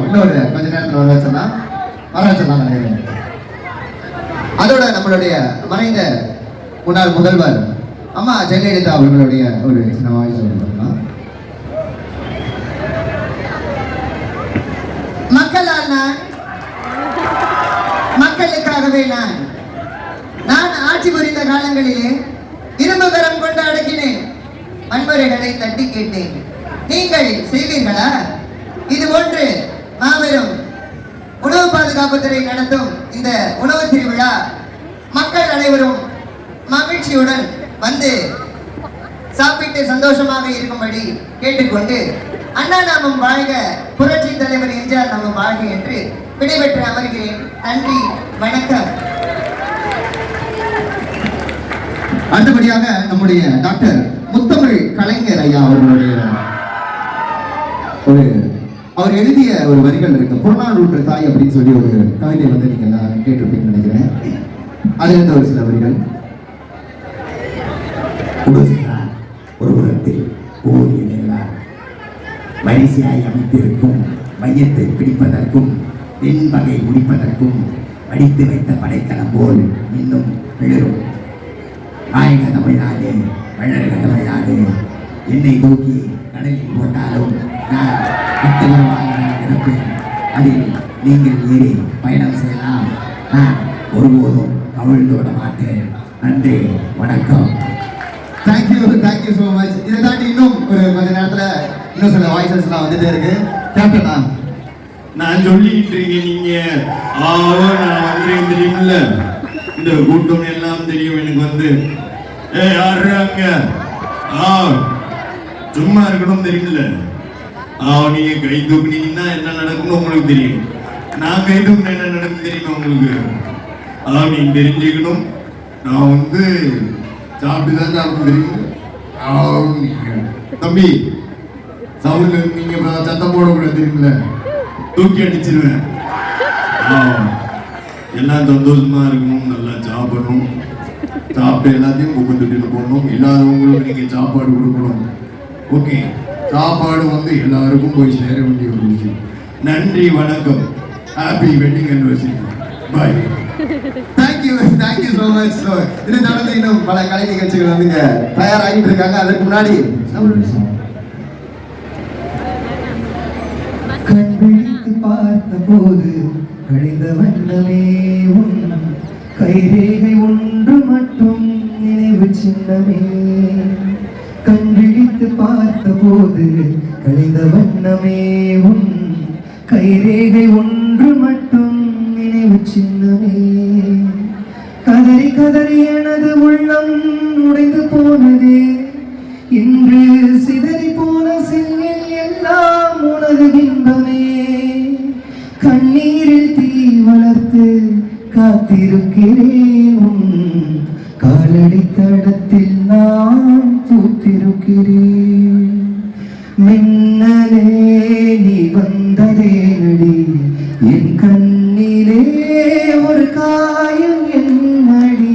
இன்னொரு கொஞ்ச நேரத்தில் வர வச்சிடலாம் நினைக்கிறேன். அதோட நம்மளுடைய மறைந்த முன்னாள் முதல்வர் அம்மா ஜெயலலிதா அவர்களுடைய ஒரு சின்ன வாய்ஸ் சொல்லலாம். மக்களால் நான், மக்களுக்காகவே நான் ஆட்சி புரிந்த காலங்களிலே இரும்பு கரம் கொண்டு அடக்கினேன், வன்முறைகளை தட்டி கேட்டேன். நீங்கள் செய்வீர்களா? இது போன்று மாபெரும் உணவு பாதுகாப்புத்துறை நடத்தும் இந்த உணவு திருவிழா மக்கள் அனைவரும் மகிழ்ச்சியுடன் வந்து சாப்பிட்டு சந்தோஷமாக இருக்கும்படி கேட்டுக்கொண்டு, அண்ணா நாமம் வாழ்க, புரட்சி தலைவர் எம்ஜிஆர் நாமம் வாழ்க என்று விடைபெற்று அமர்கிறேன். நன்றி, வணக்கம். அடுத்தபடியாக நம்முடைய டாக்டர் முத்தமிழ் கலைஞர் ஐயா அவர்களுடைய அவர் எழுதிய ஒரு வரிகள் இருக்கு. புறநானூற்று தாய் அப்படின்னு சொல்லி ஒரு கவிதை வந்து நீங்க எல்லாம் கேட்டிருப்பீங்கன்னு நினைக்கிறேன். அதுல இருந்து ஒரு சில வரிகள். ஒரு புறத்தில் வரிசையாய் அமைத்திருக்கும் மையத்தை பிடிப்பதற்கும் தென்பகை முடிப்பதற்கும் அடித்து வைத்த படைக்கலம் போல் இன்னும் விழும். ஆயுத தமிழ்நாடு, வள்ளல்க தமிழ்நாடு, என்னை தூக்கி கடலில் போட்டாலும் நான் இருப்பேன். அதில் நீங்கள் ஏறி பயணம் செய்யலாம். நான் ஒருபோதும் கவிழ்ந்து விட மாட்டேன். நன்றி, வணக்கம். Thank you so much. இதை தாண்டி இன்னும் ஒரு கொஞ்ச நேரத்தில் இன்னும் சில வாய்ஸஸ்லாம் வந்துட்டே இருக்கு. கேப்டனா நான் சொல்லிட்டு இருக்கேன், நீங்க நான் வந்துருக்கேன் தெரியுமில்ல, இந்த கூட்டம் எல்லாம் தெரியும் எனக்கு வந்து. யாருங்க சும்மா இருக்கணும் தெரியுமில்ல. நீங்க கை தூக்குனீங்கன்னா என்ன நடக்கும்னு உங்களுக்கு தெரியும். நான் கை தூக்குன என்ன நடக்கும் தெரியுமா உங்களுக்கு? நீங்க தெரிஞ்சுக்கணும். நான் வந்து சாப்பிட்டுதான் சாப்பிட தெரியும். தம்பி சவுண்ட்ல நீங்க சத்தம் போடக்கூடாது தெரியுமில்ல, தூக்கி அடிச்சிருவேன். எல்லாம் சந்தோஷமா இருக்கணும், நல்லா சாப்பிடணும், சாப்பிட்டு எல்லாத்தையும் குப்பை தொட்டியில போடணும். இல்லாதவங்களுக்கு நீங்க சாப்பாடு கொடுக்கணும். ஓகே, சாப்பாடு வந்து எல்லாருக்கும் போய் சேர வேண்டிய ஒரு விஷயம். நன்றி, வணக்கம். Happy wedding anniversary. Bye. Thank you so much. இதை தொடர்ந்து இன்னும் பல கலை நிகழ்ச்சிகள் வந்து தயாராகிட்டு இருக்காங்க. அதற்கு முன்னாடி கண் விழித்து பார்த்த போது கழிந்த வண்ணமே உன் கைரேகை ஒன்று மட்டும் நினைவு சின்னமே. கண் விழித்து பார்த்த போது கழிந்த வண்ணமே உன் கைரேகை ஒன்று மட்டும் நினைவு சின்னமே. கதறி கதறி எனது உள்ளம் உடைந்து போனதே, இன்று சிதறி போன செல்லில் எல்லாம் உனது இன்பமே. கண்ணீரில் தீ வளர்த்து காத்திருக்கிறேன், உன் காலடி தடத்தில் நான் பூத்திருக்கிறேன். மின்னலே நீ வந்ததே நடி, என் கண்ணிலே ஒரு காயம் என்னடி,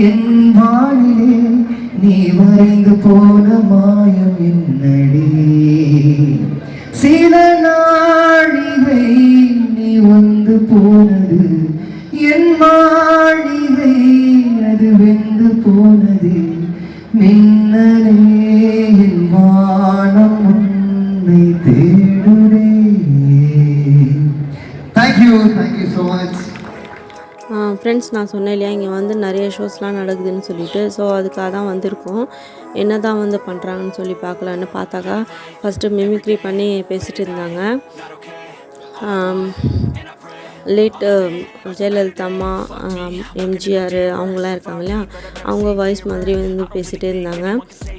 என் வானிலே நீ மறைந்து போன மாயம் என்னடி. சில நாழிகை நீ வந்து போனது, என் மாளிகை அது வெந்து போனது. மின்னலே என் வானம் உன்னை தேடுதே. Thank you so much. ஃப்ரெண்ட்ஸ், நான் சொன்னேன் இல்லையா, இங்கே வந்து நிறைய ஷோஸ்லாம் நடக்குதுன்னு சொல்லிட்டு. ஸோ அதுக்காக தான் வந்திருக்கோம். என்ன தான் வந்து பண்ணுறாங்கன்னு சொல்லி பார்க்கலான்னு பார்த்தாக்கா ஃபஸ்ட்டு மிமிக்ரி பண்ணி பேசிகிட்டு இருந்தாங்க. லேட் ஜெயலலிதா அம்மா, எம்ஜிஆர் அவங்களாம் இருக்காங்க இல்லையா, அவங்க வாய்ஸ் மாதிரி வந்து பேசிகிட்டே இருந்தாங்க.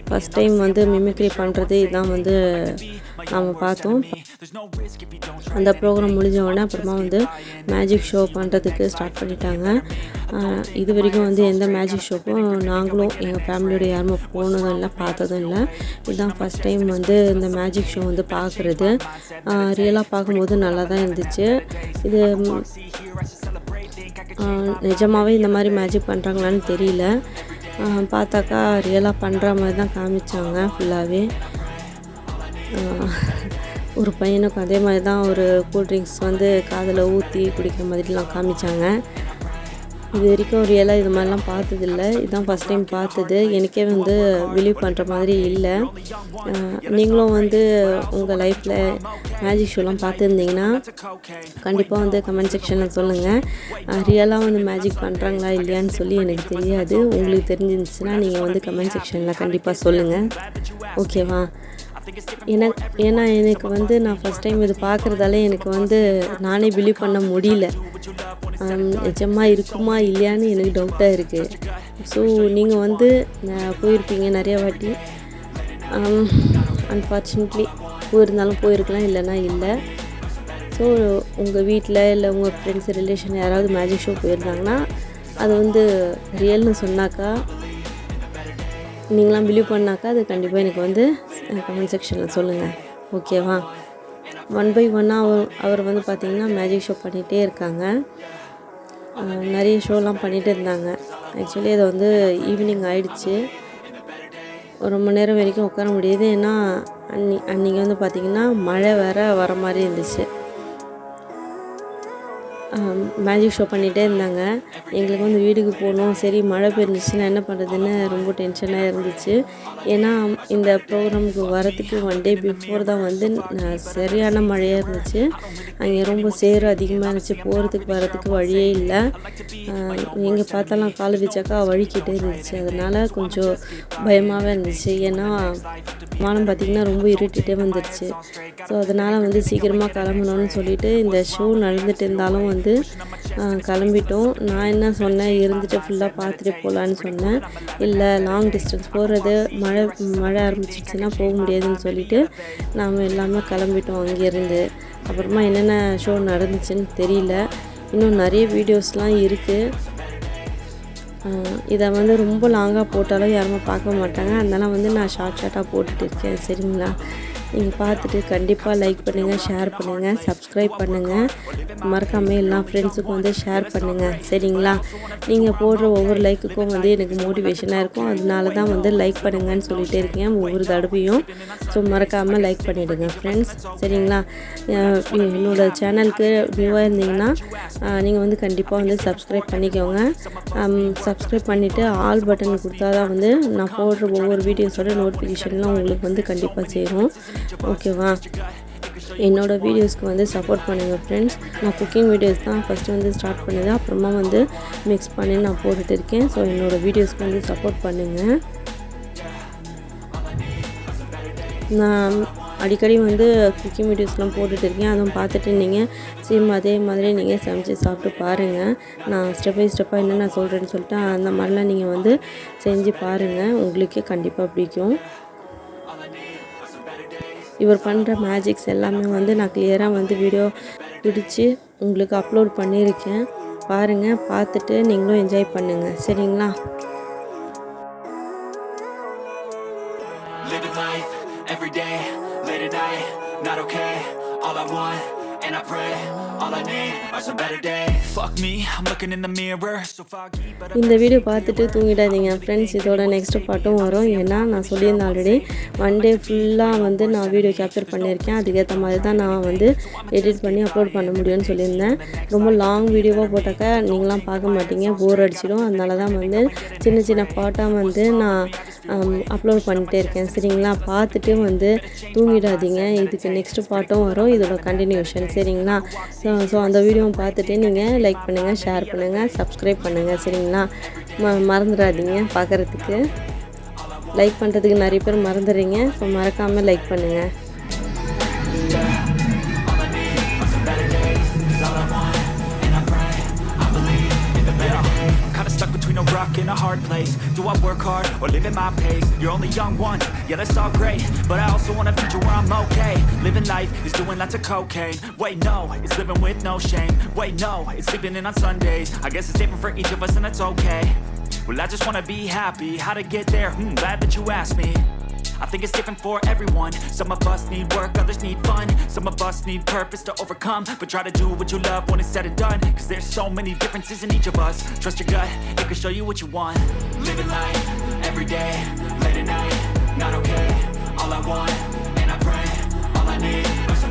ஃபஸ்ட் டைம் வந்து மிமிக்ரி பண்ணுறது இதுதான் வந்து நாம் பார்த்தோம். அந்த ப்ரோக்ராம் முடிஞ்ச உடனே அப்புறமா வந்து மேஜிக் ஷோ பண்ணுறதுக்கு ஸ்டார்ட் பண்ணிட்டாங்க. இது வரைக்கும் வந்து எந்த மேஜிக் ஷோக்கும் நாங்களும் எங்கள் ஃபேமிலியோட யாருமே போனதும் இல்லை, பார்த்ததும் இல்லை. இதுதான் ஃபஸ்ட் டைம் வந்து இந்த மேஜிக் ஷோ வந்து பார்க்குறது. ரியலாக பார்க்கும்போது நல்லா தான் இருந்துச்சு. இது நிஜமாகவே இந்த மாதிரி மேஜிக் பண்ணுறாங்களான்னு தெரியல. பார்த்தாக்கா ரியலாக பண்ணுற மாதிரி தான் காமிச்சாங்க ஃபுல்லாகவே. ஒரு பையனுக்கும் அதே மாதிரி தான் ஒரு கூல்ட்ரிங்க்ஸ் வந்து காதில் ஊற்றி குடிக்கிற மாதிரிலாம் காமிச்சாங்க. இது வரைக்கும் ரியலாக இது மாதிரிலாம் பார்த்ததில்ல. இதுதான் ஃபஸ்ட் டைம் பார்த்தது. எனக்கே வந்து பிலீவ் பண்ணுற மாதிரி இல்லை. நீங்களும் வந்து உங்கள் லைஃப்பில் மேஜிக் ஷோலாம் பார்த்துருந்தீங்கன்னா கண்டிப்பாக வந்து கமெண்ட் செக்ஷனில் சொல்லுங்கள். ரியலாக வந்து மேஜிக் பண்ணுறாங்களா இல்லையான்னு சொல்லி எனக்கு தெரியாது. உங்களுக்கு தெரிஞ்சிருந்துச்சுன்னா நீங்கள் வந்து கமெண்ட் செக்ஷனில் கண்டிப்பாக சொல்லுங்கள். ஓகேவா? ஏன்னா எனக்கு வந்து நான் ஃபஸ்ட் டைம் இது பார்க்குறதால எனக்கு வந்து நானே பிலீவ் பண்ண முடியல. நிஜமாக இருக்குமா இல்லையான்னு எனக்கு டவுட்டாக இருக்குது. ஸோ நீங்கள் வந்து போயிருப்பீங்க நிறைய வாட்டி. அன்ஃபார்ச்சுனேட்லி போயிருந்தாலும் போயிருக்கலாம், இல்லைன்னா இல்லை. ஸோ உங்கள் வீட்டில் இல்லை உங்கள் ஃப்ரெண்ட்ஸ் ரிலேஷன் யாராவது மேஜிக் ஷோ போயிருந்தாங்கன்னா அது வந்து ரியல்னு சொன்னாக்கா, நீங்களாம் பிலீவ் பண்ணாக்கா அது கண்டிப்பாக எனக்கு வந்து கமெண்ட் செக்ஷனில் சொல்லுங்கள். ஓகேவா? 1 by 1 அவர் வந்து பார்த்திங்கன்னா மேஜிக் ஷோ பண்ணிகிட்டே இருக்காங்க. நிறைய ஷோலாம் பண்ணிகிட்டு இருந்தாங்க. ஆக்சுவலி அது வந்து ஈவினிங் ஆகிடுச்சு. ரொம்ப நேரம் வரைக்கும் உட்கார முடியுது. ஏன்னா அன்றைக்கி வந்து பார்த்திங்கன்னா மழை வேறு வர மாதிரி இருந்துச்சு. மேஜிக் ஷோ பண்ணிகிட்டே இருந்தாங்க. எங்களுக்கு வந்து வீட்டுக்கு போகணும். சரி மழை பெஞ்சிச்சுன்னா என்ன பண்ணுறதுன்னு ரொம்ப டென்ஷனாக இருந்துச்சு. ஏன்னா இந்த ப்ரோக்ராமுக்கு வரத்துக்கு 1 day பிஃபோர் தான் வந்து சரியான மழையாக இருந்துச்சு. அங்கே ரொம்ப சேறு அதிகமாக இருந்துச்சு. போகிறதுக்கு வரத்துக்கு வழியே இல்லை. எங்கே பார்த்தாலும் கால் வச்சாக்கா வழிக்கிட்டே இருந்துச்சு. அதனால் கொஞ்சம் பயமாகவே இருந்துச்சு. ஏன்னா வானம் பார்த்திங்கன்னா ரொம்ப இருட்டிகிட்டே வந்துடுச்சு. ஸோ அதனால் வந்து சீக்கிரமாக கிளம்பணும்னு சொல்லிவிட்டு இந்த ஷோ நடந்துகிட்டு இருந்தாலும் வந்து கிளம்பிட்டோம். நான் என்ன சொன்னேன், இருந்துட்டு ஃபுல்லாக பார்த்துட்டு போகலான்னு சொன்னேன். இல்லை லாங் டிஸ்டன்ஸ் போகிறது மழை ஆரம்பிச்சிடுச்சுன்னா போக முடியாதுன்னு சொல்லிவிட்டு நாம் எல்லாமே கிளம்பிட்டோம் அங்கேருந்து. அப்புறமா என்னென்ன ஷோ நடந்துச்சுன்னு தெரியல. இன்னும் நிறைய வீடியோஸ்லாம் இருக்குது. இதை வந்து ரொம்ப லாங்காக போட்டாலும் யாருமே பார்க்க மாட்டாங்க. அதனால் வந்து நான் ஷார்ட்டாக போட்டுட்டு இருக்கேன். சரிங்களா? நீங்கள் பார்த்துட்டு கண்டிப்பாக லைக் பண்ணுங்கள், ஷேர் பண்ணுங்கள், சப்ஸ்கிரைப் பண்ணுங்கள். மறக்காமல் எல்லா ஃப்ரெண்ட்ஸுக்கும் வந்து ஷேர் பண்ணுங்கள். சரிங்களா? நீங்கள் போடுற ஒவ்வொரு லைக்குக்கும் வந்து எனக்கு மோட்டிவேஷனாக இருக்கும். அதனால தான் வந்து லைக் பண்ணுங்கன்னு சொல்லிகிட்டே இருக்கேன் ஒவ்வொரு தடவையும். ஸோ மறக்காமல் லைக் பண்ணிவிடுங்க ஃப்ரெண்ட்ஸ். சரிங்களா? என்னோடய சேனலுக்கு நியூவாக இருந்தீங்கன்னா நீங்கள் வந்து கண்டிப்பாக வந்து சப்ஸ்கிரைப் பண்ணிக்கோங்க. சப்ஸ்கிரைப் பண்ணிவிட்டு ஆல் பட்டன் கொடுத்தா தான் வந்து நான் போடுற ஒவ்வொரு வீடியோஸோட நோட்டிஃபிகேஷன்லாம் உங்களுக்கு வந்து கண்டிப்பாக சேரும். ஓகேவா? என்னோடய வீடியோஸ்க்கு வந்து சப்போர்ட் பண்ணுங்கள் ஃப்ரெண்ட்ஸ். நான் குக்கிங் வீடியோஸ் தான் ஃபஸ்ட்டு வந்து ஸ்டார்ட் பண்ணது. அப்புறமா வந்து மிக்ஸ் பண்ணி நான் போட்டுட்டு இருக்கேன். ஸோ என்னோடய வீடியோஸ்க்கு வந்து சப்போர்ட் பண்ணுங்கள். நான் அடிக்கடி வந்து குக்கிங் வீடியோஸ்லாம் போட்டுட்டு இருக்கேன். அதுவும் பார்த்துட்டு நீங்கள் சேம் அதே மாதிரி நீங்கள் சமைச்சு சாப்பிட்டு பாருங்கள். நான் ஸ்டெப் பை ஸ்டெப்பாக என்னென்ன சொல்கிறேன்னு சொல்லிட்டு அந்த மாதிரிலாம் நீங்கள் வந்து செஞ்சு பாருங்கள். உங்களுக்கே கண்டிப்பாக பிடிக்கும். இவர் பண்ணுற மேஜிக்ஸ் எல்லாமே வந்து நான் கிளியராக வந்து வீடியோ பிடிச்சி உங்களுக்கு அப்லோட் பண்ணியிருக்கேன். பாருங்கள், பார்த்துட்டு நீங்களும் என்ஜாய் பண்ணுங்கள். சரிங்களா? இந்த வீடியோ பார்த்துட்டு தூங்கிடாதீங்க ஃப்ரெண்ட்ஸ். இதோட நெக்ஸ்ட் பார்ட்டும் வரும். ஏன்னா நான் சொல்லியிருந்தேன் ஆல்ரெடி 1 day ஃபுல்லாக வந்து நான் வீடியோ கேப்சர் பண்ணியிருக்கேன். அதுக்கேற்ற மாதிரி தான் நான் வந்து எடிட் பண்ணி அப்லோட் பண்ண முடியும்னு சொல்லியிருந்தேன். ரொம்ப லாங் வீடியோவாக போட்டாக்கா நீங்களாம் பார்க்க மாட்டீங்க, போர் அடிச்சிடும். அதனால தான் வந்து சின்ன சின்ன பார்ட்டாக வந்து நான் அப்லோட் பண்ணிகிட்டே இருக்கேன். சரிங்களா? பார்த்துட்டு வந்து தூங்கிடாதீங்க. இதுக்கு நெக்ஸ்ட் பார்ட்டும் வரும், இதோட கண்டினியூஷன். சரிங்களா? ஸோ அந்த வீடியோவை பார்த்துட்டு நீங்கள் லைக் பண்ணுங்கள், ஷேர் பண்ணுங்கள், சப்ஸ்கிரைப் பண்ணுங்கள். சரிங்களா? மறந்துடாதீங்க பார்க்குறதுக்கு. லைக் பண்ணுறதுக்கு நிறைய பேர் மறந்துடுறீங்க. ஸோ மறக்காமல் லைக் பண்ணுங்கள். Stuck between a rock and a hard place. Do I work hard or live at my pace? You're only young one, yeah that's all great, but I also want a future where I'm okay. Living life is doing lots of cocaine. Wait no, it's living with no shame. Wait no, it's sleeping in on Sundays. I guess it's different for each of us and that's okay. Well I just wanna be happy. How to get there? Glad that you asked me. I think it's different for everyone. Some of us need work, others need fun. Some of us need purpose to overcome. But try to do what you love when it's said and done. Cause there's so many differences in each of us. Trust your gut, it can show you what you want. Living life, every day, late at night, not okay. All I want, and I pray, all I need are some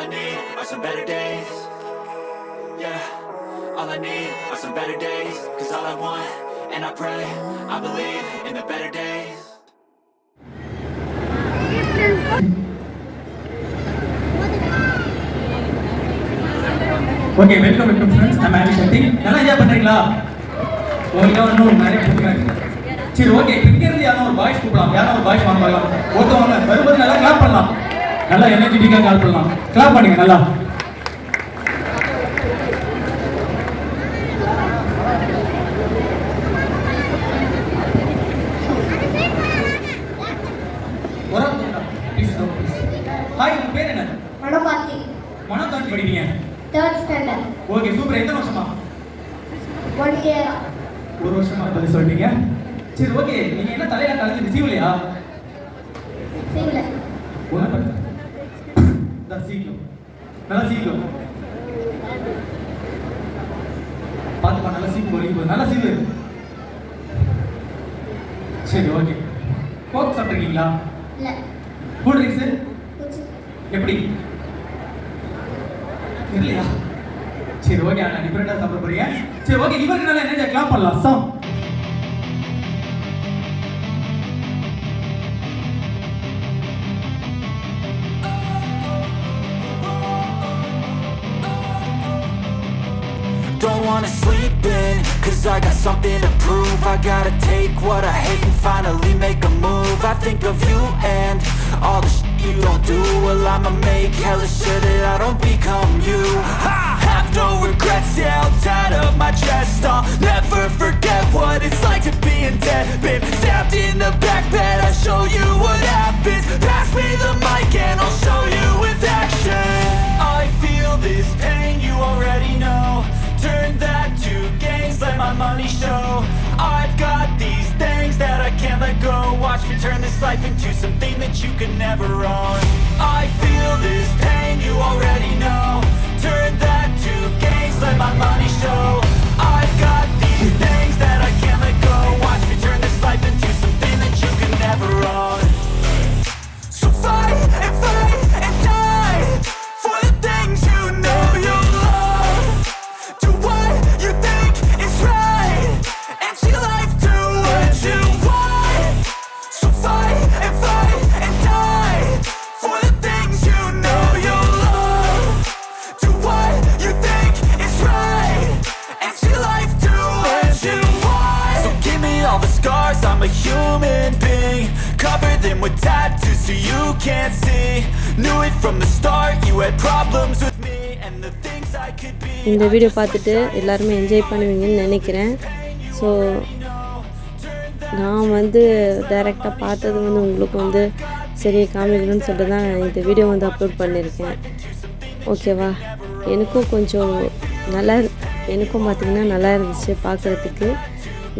I need are some better days. Yeah, all I need are some better days. Cause all I want, and I pray, I believe in the better days. Okay welcome friends. நம்ம ஆலி சக்தி நல்லா enjoy பண்ணுறீங்களா? Okay இன்னும் நிறைய கூப்பிடுறாங்க. சரி okay, இங்க இருந்து யாரும் ஒரு பாய்ஸ் கூப்பிடலாம். யாரும் ஒரு பாய்ஸ் வாங்க பார்க்கலாம். ஒருத்தவங்க வரும்போது நல்லா கிளாப் பண்ணலாம். நல்லா எனர்ஜெட்டிக்காக கால் பண்ணலாம். கிளாப் பண்ணுங்க நல்லா. ஹாய், உங்க பேர் என்ன? மனோபாத்தி. மனோபாத்தி படிக்கிறீங்க? 3rd standard. Okay super. எத்தனை வருஷமா? 1 year. ஒரு வருஷமா பதில் சொல்லிட்டீங்க. சரி ஓகே, நீங்க என்ன தலையில கலந்து சீவலையா? சீவல. ஒண்ணு பண்ணு. சீக்கிரம் நல்லா சீக்கிரம் பார்த்துப்பா. நல்லா சீக்கு போறீங்க. நல்லா சீவு. சரி ஓகே. கோக் சாப்பிட்ருக்கீங்களா? இல்ல. கூல் ட்ரிங்க்ஸ் எப்படி இல்லையா? சரி ஓகே, நான் டிஃபரெண்டாக சாப்பிட போறீங்க. சரி ஓகே, இவருக்கு நல்லா என்ன கிளாப் பண்ணலாம். சாம் Don't wanna sleep in, cause I got something to prove. I gotta take what I hate and finally make a move. I think of you and all the shit you don't do. Well, I'ma make hella sure that I don't become you. I have no regrets, yeah, I'll tie up my chest. I'll never forget what it's like to be in debt. Been stabbed in the back bed, I'll show you what happens. Pass me the mic and I'll show you with action. I feel this pain, you already know. Turn that to gains, let my money show. I've got these things that I can't let go. Watch me turn this life into something that you could never own. I feel this pain, you already know. Turn that to gains, let my money show. I've got these things that I can't let go. Watch me turn this life into something that you could never own. So fight and die for the things you know you love. Do what you think is right and see life do what you want. So fight and die for the things you know you love. Do what you think is right and see life do what you want. So give me all the scars, I'm a human being. Cover them with tattoos so you can't see. Knew it from the start, you had problems with me and the things I could be. இந்த video பார்த்துட்டு எல்லாருமே enjoy பண்ணுவீங்கன்னு நினைக்கிறேன். So நான் வந்து டைரெக்டாக பார்த்தது வந்து உங்களுக்கு வந்து சரியாக காமிக்கணும்னு சொல்லிட்டு தான் இந்த வீடியோ வந்து அப்லோட் பண்ணியிருக்கேன். ஓகேவா? எனக்கும் கொஞ்சம் எனக்கும் பார்த்திங்கன்னா நல்லா இருந்துச்சு பார்க்குறதுக்கு.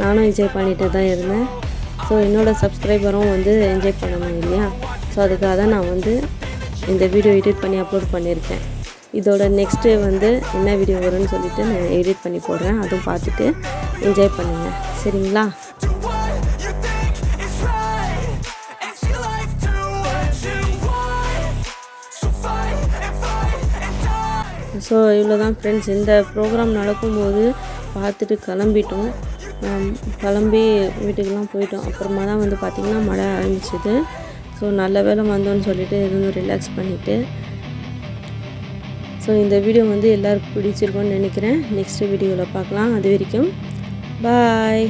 நானும் என்ஜாய் பண்ணிட்டு தான் இருந்தேன். ஸோ என்னோடய சப்ஸ்கிரைபரும் வந்து என்ஜாய் பண்ணணும் இல்லையா? ஸோ அதுக்காக தான் நான் வந்து இந்த வீடியோ எடிட் பண்ணி அப்லோட் பண்ணியிருக்கேன். இதோட நெக்ஸ்ட்டு வந்து என்ன வீடியோ வரும்னு சொல்லிவிட்டு நான் எடிட் பண்ணி போடுறேன். அதுவும் பார்த்துட்டு என்ஜாய் பண்ணுங்கள். சரிங்களா? ஸோ இவ்வளோ தான் ஃப்ரெண்ட்ஸ். இந்த ப்ரோக்ராம் நடக்கும்போது பார்த்துட்டு கிளம்பிட்டோம். கிளம்பி வீட்டுக்கெலாம் போயிட்டோம். அப்புறமா தான் வந்து பார்த்திங்கன்னா மழை ஆரம்பிச்சிது. ஸோ நல்ல வேளை வந்தோன்னு சொல்லிட்டு இருந்து ரிலாக்ஸ் பண்ணிவிட்டு. ஸோ இந்த வீடியோ வந்து எல்லாருக்கும் பிடிச்சிருக்கோன்னு நினைக்கிறேன். நெக்ஸ்ட் வீடியோவில் பார்க்கலாம். அது வரைக்கும் பாய்.